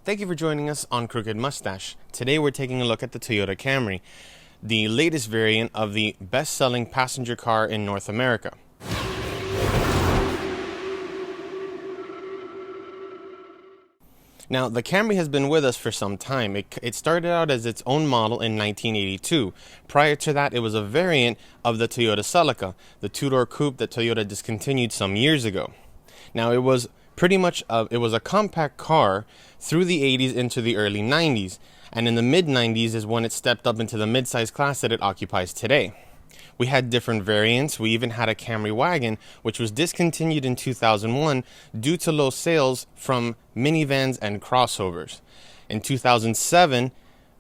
Thank you for joining us on Crooked Mustache. Today we're taking a look at the Toyota Camry, the latest variant of the best-selling passenger car in North America. Now, the Camry has been with us for some time. It started out as its own model in 1982. Prior to that, it was a variant of the Toyota Celica, the two-door coupe that Toyota discontinued some years ago. Now, it was pretty much a compact car through the 80s into the early 90s, and in the mid-90s is when it stepped up into the mid-size class that it occupies today. We had different variants. We even had a Camry wagon, which was discontinued in 2001 due to low sales from minivans and crossovers. In 2007,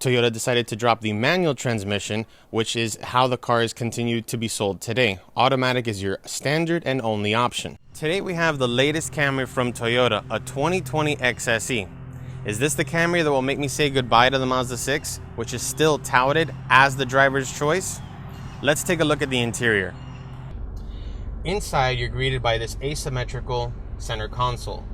Toyota decided to drop the manual transmission, which is how the cars continue to be sold today. Automatic is your standard and only option. Today we have the latest Camry from Toyota, a 2020 XSE. Is this the Camry that will make me say goodbye to the Mazda 6, which is still touted as the driver's choice? Let's take a look at the interior. Inside, you're greeted by this asymmetrical center console.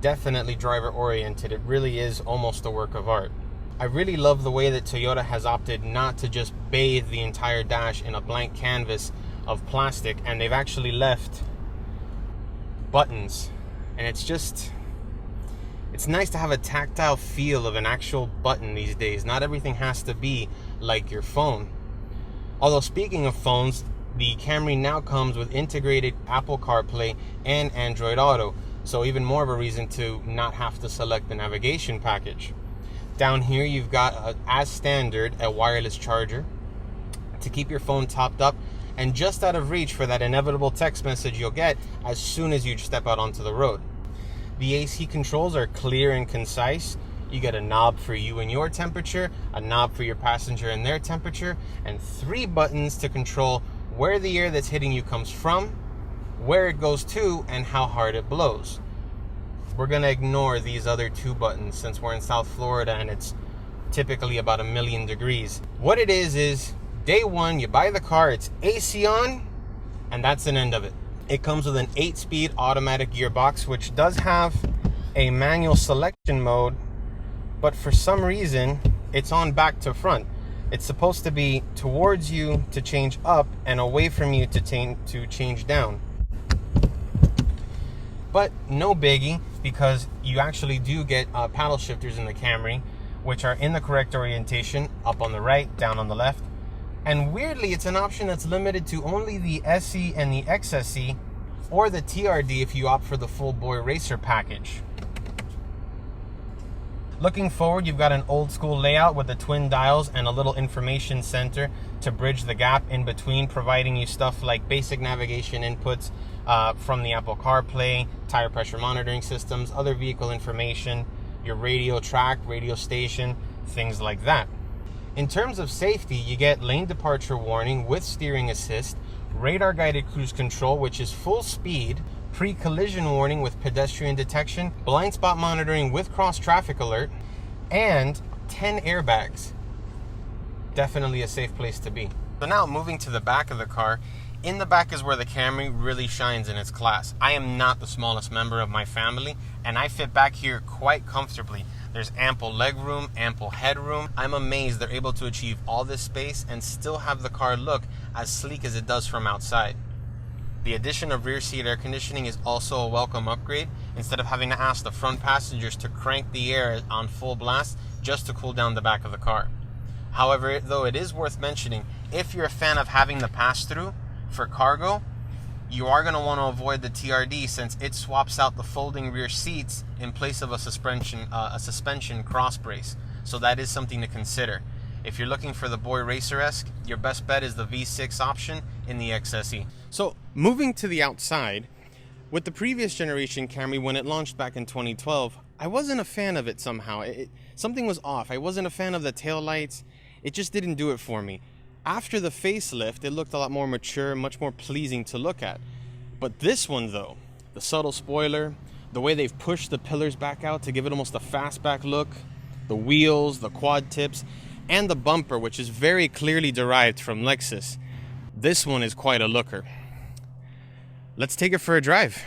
Definitely driver oriented. It really is almost a work of art. I really love the way that Toyota has opted not to just bathe the entire dash in a blank canvas of plastic, and they've actually left buttons. And it's nice to have a tactile feel of an actual button these days. Not everything has to be like your phone. Although speaking of phones, the Camry now comes with integrated Apple CarPlay and Android Auto, so even more of a reason to not have to select the navigation package. Down here you've got, as standard, a wireless charger to keep your phone topped up and just out of reach for that inevitable text message you'll get as soon as you step out onto the road. The AC controls are clear and concise. You get a knob for you and your temperature, a knob for your passenger and their temperature, and 3 buttons to control where the air that's hitting you comes from, where it goes to, and how hard it blows. We're going to ignore these other 2 buttons since we're in South Florida and it's typically about 1,000,000 degrees. What it is day one, you buy the car, it's AC on, and that's an end of it. It comes with an 8-speed automatic gearbox, which does have a manual selection mode, but for some reason, it's on back to front. It's supposed to be towards you to change up and away from you to change down. But no biggie, because you actually do get paddle shifters in the Camry, which are in the correct orientation, up on the right, down on the left. And weirdly, it's an option that's limited to only the SE and the XSE, or the TRD if you opt for the full Boy Racer package. Looking forward, you've got an old school layout with the twin dials and a little information center to bridge the gap in between, providing you stuff like basic navigation inputs from the Apple CarPlay, tire pressure monitoring systems, other vehicle information, your radio track, radio station, things like that. In terms of safety, you get lane departure warning with steering assist, radar guided cruise control, which is full speed, pre-collision warning with pedestrian detection, blind spot monitoring with cross traffic alert, and 10 airbags. Definitely a safe place to be. So now moving to the back of the car. In the back is where the Camry really shines in its class. I am not the smallest member of my family, and I fit back here quite comfortably. There's ample leg room, ample headroom. I'm amazed they're able to achieve all this space and still have the car look as sleek as it does from outside. The addition of rear seat air conditioning is also a welcome upgrade, instead of having to ask the front passengers to crank the air on full blast just to cool down the back of the car. However, though, it is worth mentioning, if you're a fan of having the pass-through for cargo, you are going to want to avoid the TRD since it swaps out the folding rear seats in place of a suspension cross brace. So that is something to consider. If you're looking for the Boy Racer-esque, your best bet is the V6 option in the XSE. So moving to the outside, with the previous generation Camry, when it launched back in 2012, I wasn't a fan of it somehow. Something was off. I wasn't a fan of the taillights. It just didn't do it for me. After the facelift, it looked a lot more mature, much more pleasing to look at. But this one though, the subtle spoiler, the way they've pushed the pillars back out to give it almost a fastback look, the wheels, the quad tips, and the bumper, which is very clearly derived from Lexus. This one is quite a looker. Let's take it for a drive.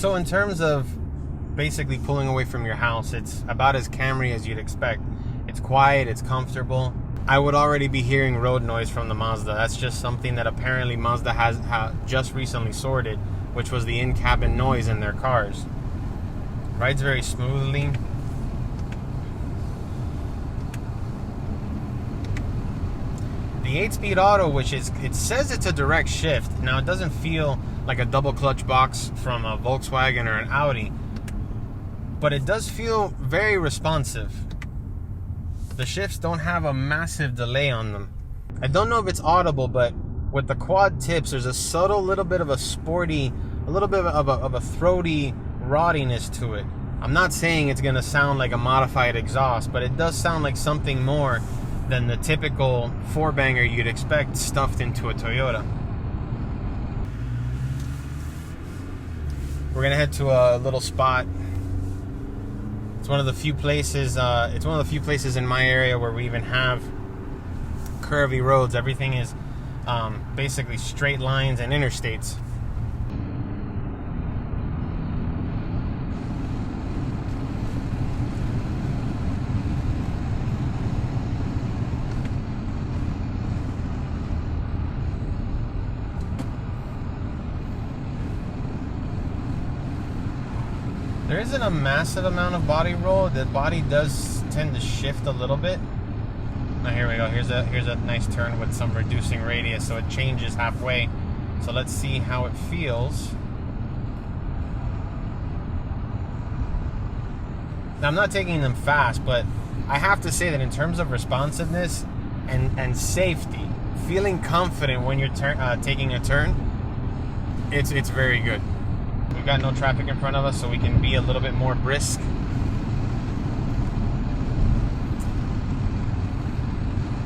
So in terms of basically pulling away from your house, it's about as Camry as you'd expect. It's quiet, it's comfortable. I would already be hearing road noise from the Mazda. That's just something that apparently Mazda has just recently sorted, which was the in-cabin noise in their cars. Rides very smoothly. The 8-speed auto, which is, it says it's a direct shift. Now, it doesn't feel like a double clutch box from a Volkswagen or an Audi, but it does feel very responsive. The shifts don't have a massive delay on them. I don't know if it's audible, but with the quad tips, there's a subtle little bit of a sporty, a little bit of a throaty rottiness to it. I'm not saying it's gonna sound like a modified exhaust, but it does sound like something more than the typical four-banger you'd expect stuffed into a Toyota. We're gonna head to a little spot. It's one of the few places. It's one of the few places in my area where we even have curvy roads. Everything is basically straight lines and interstates. There isn't a massive amount of body roll. The body does tend to shift a little bit. Now here we go. Here's a nice turn with some reducing radius, so it changes halfway. So let's see how it feels. Now I'm not taking them fast, but I have to say that in terms of responsiveness and safety, feeling confident when you're taking a turn, it's very good. We've got no traffic in front of us, so we can be a little bit more brisk.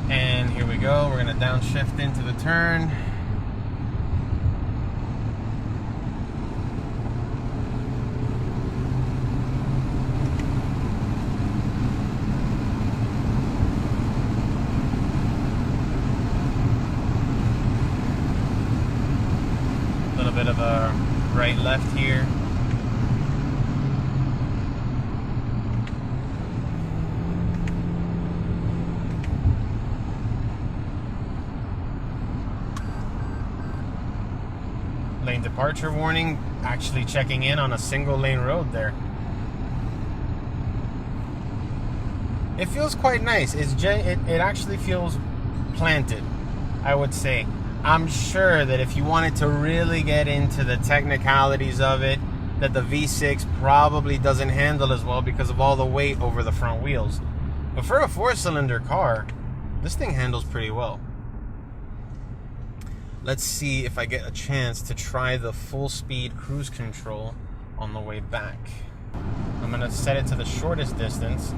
And here we go. We're going to downshift into the turn. A little bit of a right left here. Lane departure warning, actually checking in on a single lane road there. It feels quite nice. It actually feels planted, I would say. I'm sure that if you wanted to really get into the technicalities of it, that the V6 probably doesn't handle as well because of all the weight over the front wheels. But for a 4-cylinder car, this thing handles pretty well. Let's see if I get a chance to try the full speed cruise control on the way back. I'm gonna set it to the shortest distance,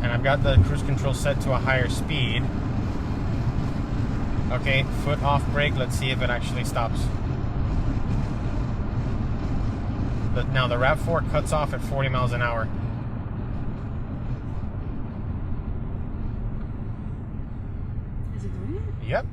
and I've got the cruise control set to a higher speed. Okay, foot off brake. Let's see if it actually stops. Now the RAV4 cuts off at 40 miles an hour. Is it doing it? Yep.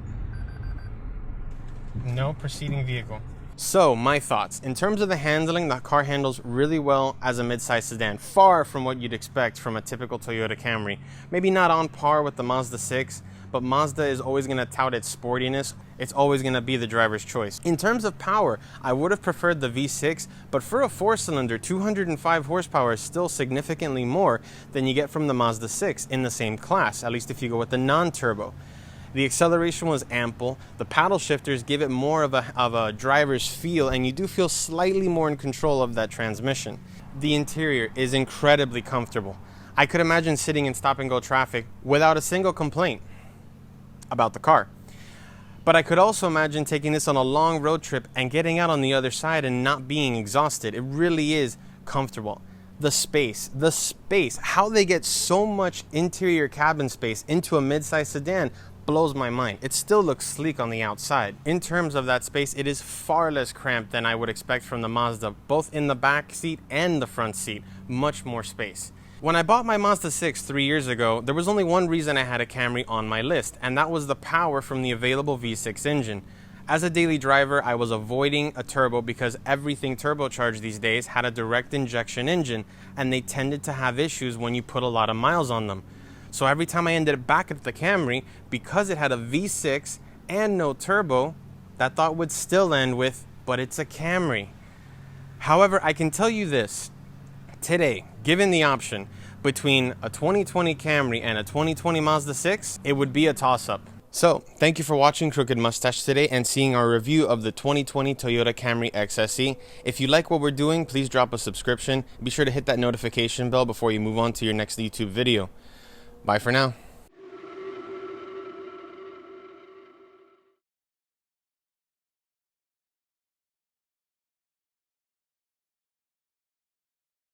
No preceding vehicle. So, my thoughts. In terms of the handling, the car handles really well as a mid-size sedan. Far from what you'd expect from a typical Toyota Camry. Maybe not on par with the Mazda 6, but Mazda is always going to tout its sportiness. It's always going to be the driver's choice. In terms of power, I would have preferred the V6, but for a 4-cylinder, 205 horsepower is still significantly more than you get from the Mazda 6 in the same class, at least if you go with the non-turbo. The acceleration was ample. The paddle shifters give it more of a driver's feel, and you do feel slightly more in control of that transmission. The interior is incredibly comfortable. I could imagine sitting in stop-and-go traffic without a single complaint about the car. But I could also imagine taking this on a long road trip and getting out on the other side and not being exhausted. It really is comfortable. The space, how they get so much interior cabin space into a mid-size sedan blows my mind. It still looks sleek on the outside. In terms of that space, it is far less cramped than I would expect from the Mazda, both in the back seat and the front seat. Much more space. When I bought my Mazda 6 3 years ago, there was only one reason I had a Camry on my list, and that was the power from the available V6 engine. As a daily driver, I was avoiding a turbo because everything turbocharged these days had a direct injection engine, and they tended to have issues when you put a lot of miles on them. So every time I ended up back at the Camry, because it had a V6 and no turbo, that thought would still end with, but it's a Camry. However, I can tell you this. Today, given the option between a 2020 Camry and a 2020 Mazda 6, it would be a toss-up. So, thank you for watching Crooked Mustache today and seeing our review of the 2020 Toyota Camry XSE. If you like what we're doing, please drop a subscription. Be sure to hit that notification bell before you move on to your next YouTube video. Bye for now.